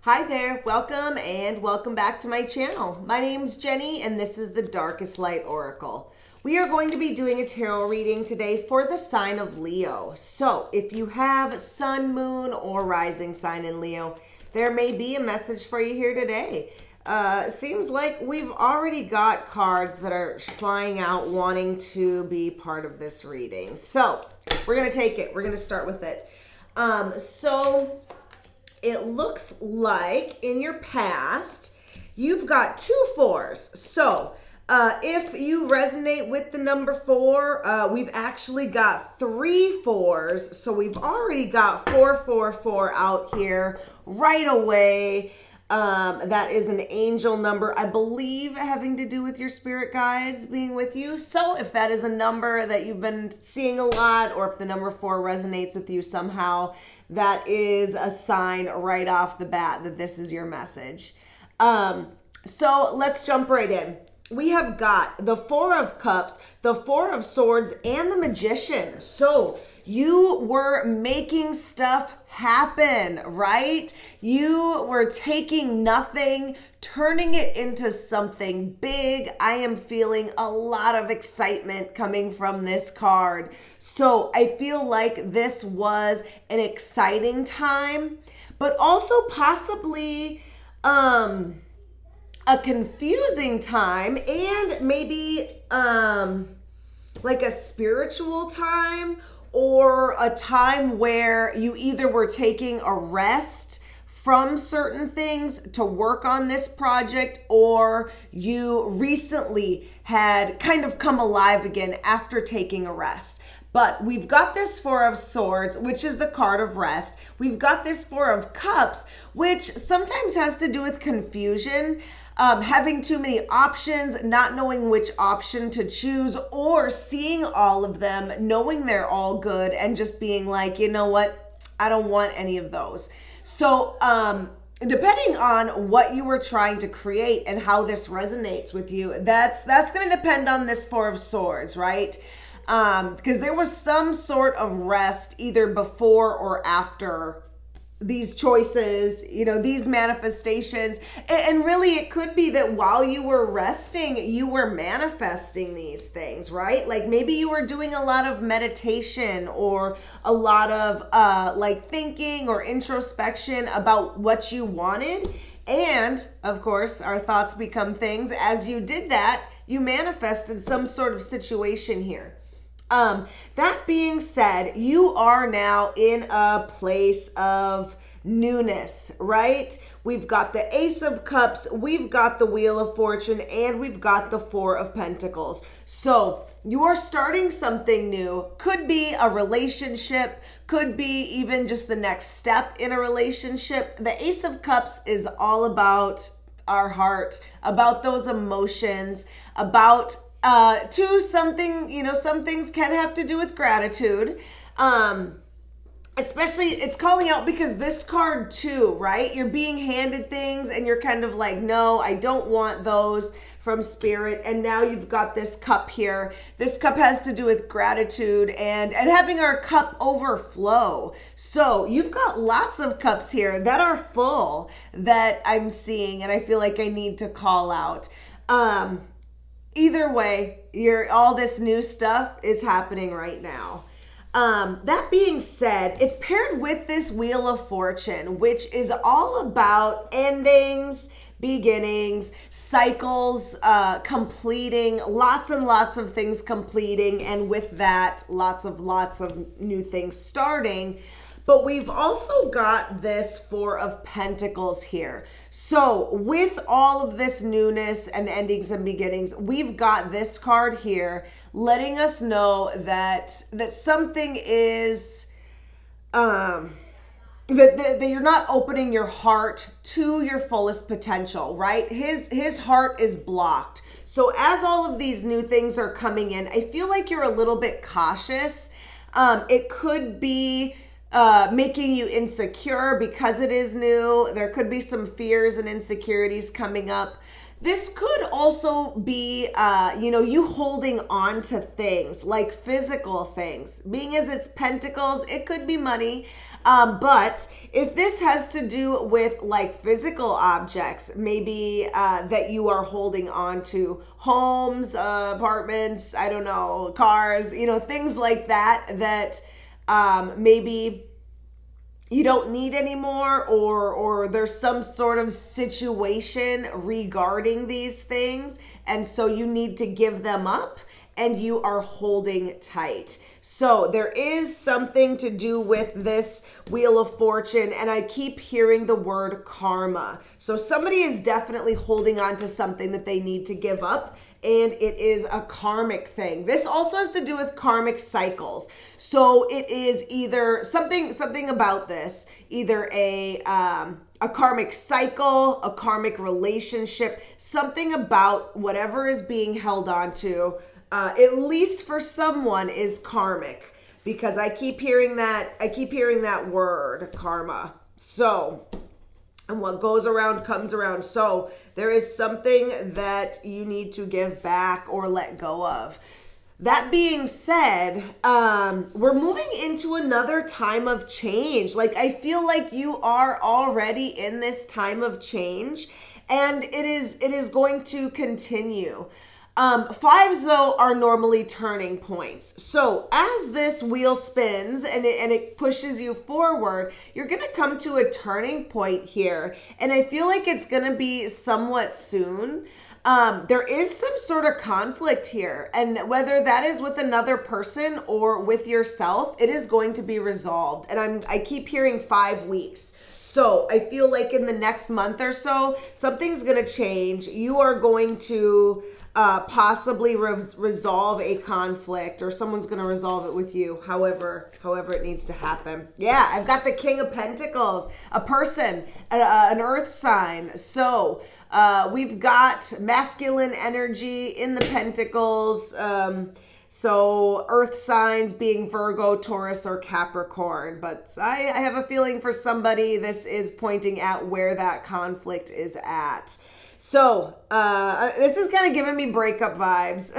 Hi there, welcome back to my channel. My name's Jenny and this is the Darkest Light Oracle. We are going to be doing a tarot reading today for the sign of Leo. So if you have sun, moon, or rising sign in Leo, there may be a message for you here today. Seems like we've already got cards that are flying out wanting to be part of this reading. So we're going to take it. We're going to start with it. It looks like in your past, you've got 2 4s. So if you resonate with the number 4, we've actually got 3 4s. So we've already got 444 out here right away. That is an angel number, I believe, having to do with your spirit guides being with you. So if that is a number that you've been seeing a lot, or if the number 4 resonates with you somehow, that is a sign right off the bat that this is your message. So let's jump right in. We have got the 4 of Cups, the 4 of Swords, and the Magician. So you were making stuff happen, right? You were taking nothing, turning it into something big. I am feeling a lot of excitement coming from this card. So I feel like this was an exciting time, but also possibly a confusing time, and maybe like a spiritual time, or a time where you either were taking a rest from certain things to work on this project, or you recently had kind of come alive again after taking a rest. But we've got this 4 of Swords, which is the card of rest. We've got this 4 of Cups, which sometimes has to do with confusion. Having too many options, not knowing which option to choose, or seeing all of them, knowing they're all good, and just being like, you know what, I don't want any of those. So depending on what you were trying to create and how this resonates with you, that's going to depend on this 4 of Swords, right? Because there was some sort of rest either before or after these choices, these manifestations. And really it could be that while you were resting, you were manifesting these things, right? Like maybe you were doing a lot of meditation, or a lot of like thinking or introspection about what you wanted. And of course, our thoughts become things. As you did that, you manifested some sort of situation here. That being said, you are now in a place of newness, right? We've got the Ace of Cups, we've got the Wheel of Fortune, and we've got the 4 of Pentacles. So you are starting something new. Could be a relationship, could be even just the next step in a relationship. The Ace of Cups is all about our heart, about those emotions, about something, some things can have to do with gratitude. Especially it's calling out because this card too, right? You're being handed things and you're kind of like, no, I don't want those from spirit. And now you've got this cup here. This cup has to do with gratitude and having our cup overflow. So you've got lots of cups here that are full that I'm seeing, and I feel like I need to call out. Either way, all this new stuff is happening right now. That being said, it's paired with this Wheel of Fortune, which is all about endings, beginnings, cycles, completing, lots and lots of things completing, and with that, lots of new things starting. But we've also got this 4 of Pentacles here. So with all of this newness and endings and beginnings, we've got this card here letting us know that something is, that you're not opening your heart to your fullest potential, right? His heart is blocked. So as all of these new things are coming in, I feel like you're a little bit cautious. It could be making you insecure because it is new. There could be some fears and insecurities coming up. This could also be, you holding on to things like physical things. Being as it's pentacles, it could be money. But if this has to do with like physical objects, maybe that you are holding on to, homes, apartments, I don't know, cars, things like that, that maybe you don't need anymore, or there's some sort of situation regarding these things, and so you need to give them up and you are holding tight. So there is something to do with this Wheel of Fortune, and I keep hearing the word karma. So somebody is definitely holding on to something that they need to give up, and it is a karmic thing. This also has to do with karmic cycles. So it is either something about this, either a karmic cycle, a karmic relationship, something about whatever is being held on to, at least for someone, is karmic, because I keep hearing that word karma. So, and what goes around comes around. So there is something that you need to give back or let go of. That being said, we're moving into another time of change. Like, I feel like you are already in this time of change, and it is going to continue. Fives, though, are normally turning points. So as this wheel spins and it pushes you forward, you're going to come to a turning point here. And I feel like it's going to be somewhat soon. There is some sort of conflict here. And whether that is with another person or with yourself, it is going to be resolved. And I keep hearing 5 weeks. So I feel like in the next month or so, something's going to change. You are going to possibly resolve a conflict, or someone's going to resolve it with you, however it needs to happen. Yeah, I've got the King of Pentacles, a person, an earth sign. So we've got masculine energy in the Pentacles. So earth signs being Virgo, Taurus, or Capricorn. But I have a feeling for somebody, this is pointing at where that conflict is at. So this is kind of giving me breakup vibes,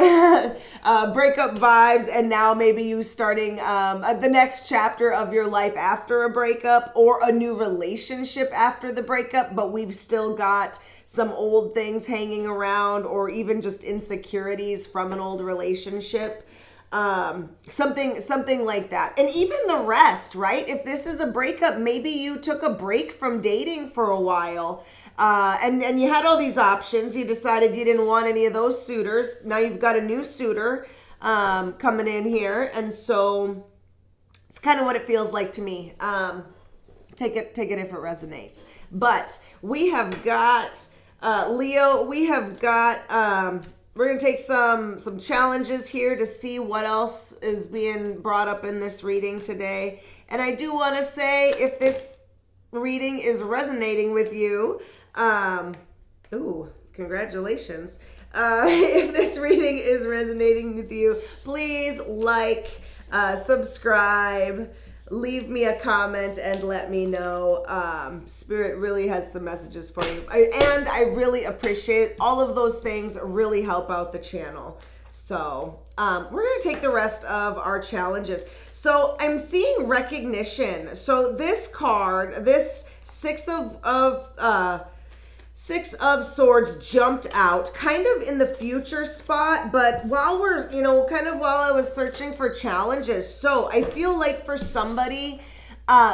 and now maybe you starting the next chapter of your life after a breakup, or a new relationship after the breakup, but we've still got some old things hanging around, or even just insecurities from an old relationship. Something like that. And even the rest, right? If this is a breakup, maybe you took a break from dating for a while. And you had all these options. You decided you didn't want any of those suitors. Now you've got a new suitor coming in here. And so it's kind of what it feels like to me. Take it if it resonates. But we have got Leo, we have got we're going to take some challenges here to see what else is being brought up in this reading today. And I do want to say, if this reading is resonating with you, congratulations. If this reading is resonating with you, please like, subscribe, leave me a comment, and let me know. Spirit really has some messages for you. And I really appreciate all of those things, really help out the channel. So we're going to take the rest of our challenges. So I'm seeing recognition. So this card, this Six of Swords jumped out kind of in the future spot, but while we're, while I was searching for challenges. So I feel like for somebody,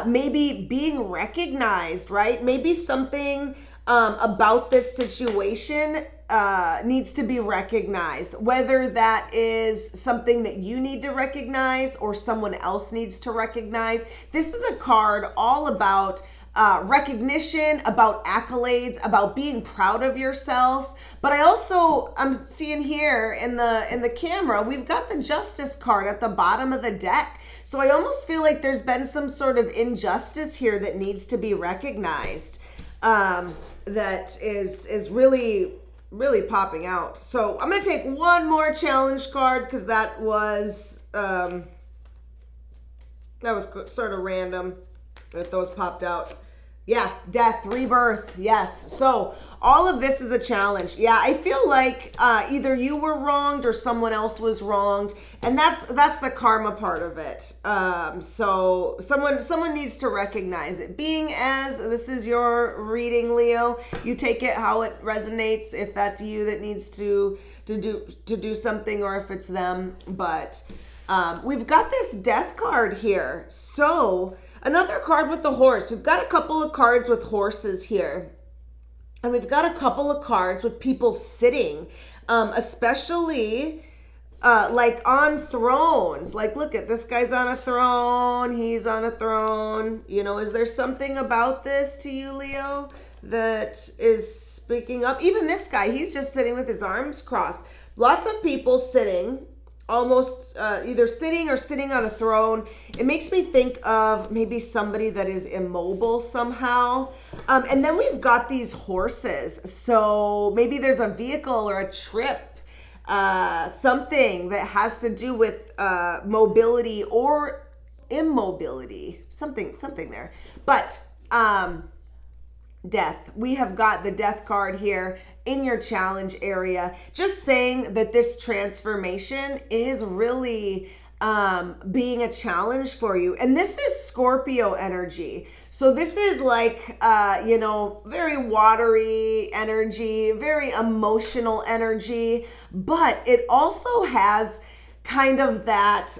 maybe being recognized, right? Maybe something about this situation needs to be recognized, whether that is something that you need to recognize or someone else needs to recognize. This is a card all about recognition, about accolades, about being proud of yourself. But I'm seeing here in the camera, we've got the Justice card at the bottom of the deck. So I almost feel like there's been some sort of injustice here that needs to be recognized, that is really, really popping out. So I'm going to take one more challenge card, because that was sort of random that those popped out. Yeah, death, rebirth. Yes. So all of this is a challenge. Yeah, I feel like either you were wronged or someone else was wronged, and that's the karma part of it. So someone needs to recognize it. Being as this is your reading, Leo, you take it how it resonates. If that's you that needs to do something, or if it's them. But we've got this death card here. So another card with the horse. We've got a couple of cards with horses here. And we've got a couple of cards with people sitting, especially like on thrones. Like, look at this guy's on a throne. He's on a throne. You know, is there something about this to you, Leo, that is speaking up? Even this guy, he's just sitting with his arms crossed. Lots of people sitting, almost either sitting or sitting on a throne. It makes me think of maybe somebody that is immobile somehow. And then we've got these horses. So maybe there's a vehicle or a trip, something that has to do with mobility or immobility, something there. But death. We have got the death card here in your challenge area, just saying that this transformation is really being a challenge for you. And this is Scorpio energy. So this is like, very watery energy, very emotional energy, but it also has kind of that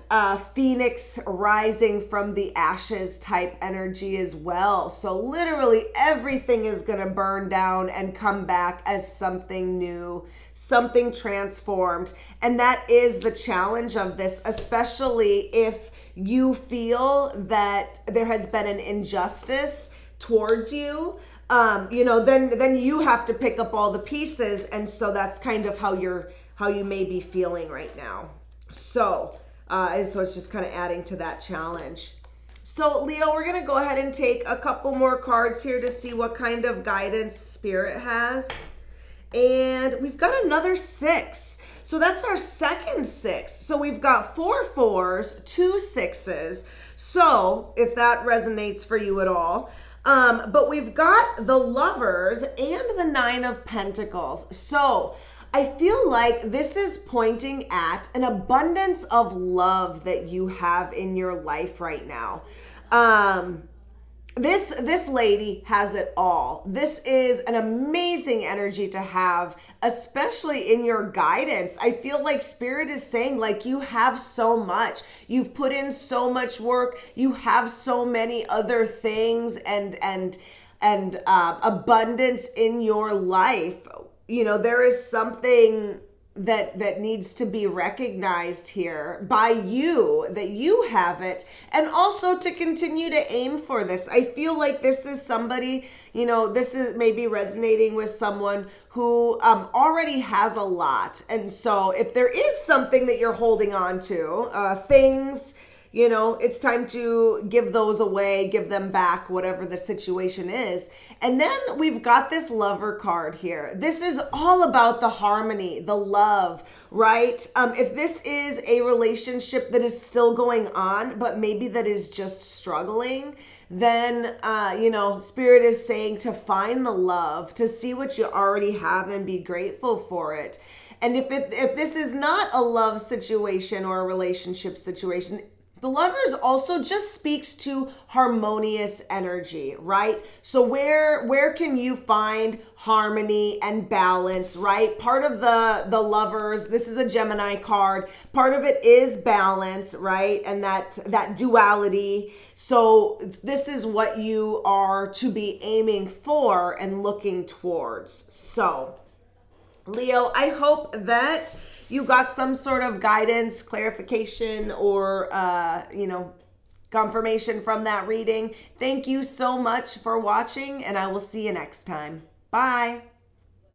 phoenix rising from the ashes type energy as well. So literally everything is going to burn down and come back as something new, something transformed. And that is the challenge of this, especially if you feel that there has been an injustice towards you. Then you have to pick up all the pieces. And so that's kind of how you may be feeling right now. So it's just kind of adding to that challenge. So Leo, we're going to go ahead and take a couple more cards here to see what kind of guidance Spirit has. And we've got another 6. So that's our second 6. So we've got 4 4s, 2 6s. So if that resonates for you at all. But we've got the Lovers and the 9 of Pentacles. So I feel like this is pointing at an abundance of love that you have in your life right now. This lady has it all. This is an amazing energy to have, especially in your guidance. I feel like Spirit is saying, like, you have so much. You've put in so much work. You have so many other things and abundance in your life. You know, there is something that needs to be recognized here by you, that you have it, and also to continue to aim for this. I feel like this is somebody, this is maybe resonating with someone who already has a lot. And so if there is something that you're holding on to, things, it's time to give those away, give them back, whatever the situation is. And then we've got this Lover card here. This is all about the harmony, the love, right? If this is a relationship that is still going on, but maybe that is just struggling, then, Spirit is saying to find the love, to see what you already have and be grateful for it. And if this is not a love situation or a relationship situation, the Lovers also just speaks to harmonious energy, right? So where can you find harmony and balance, right? Part of the Lovers, this is a Gemini card. Part of it is balance, right? And that duality. So this is what you are to be aiming for and looking towards. So Leo, I hope that you got some sort of guidance, clarification, or, confirmation from that reading. Thank you so much for watching, and I will see you next time. Bye.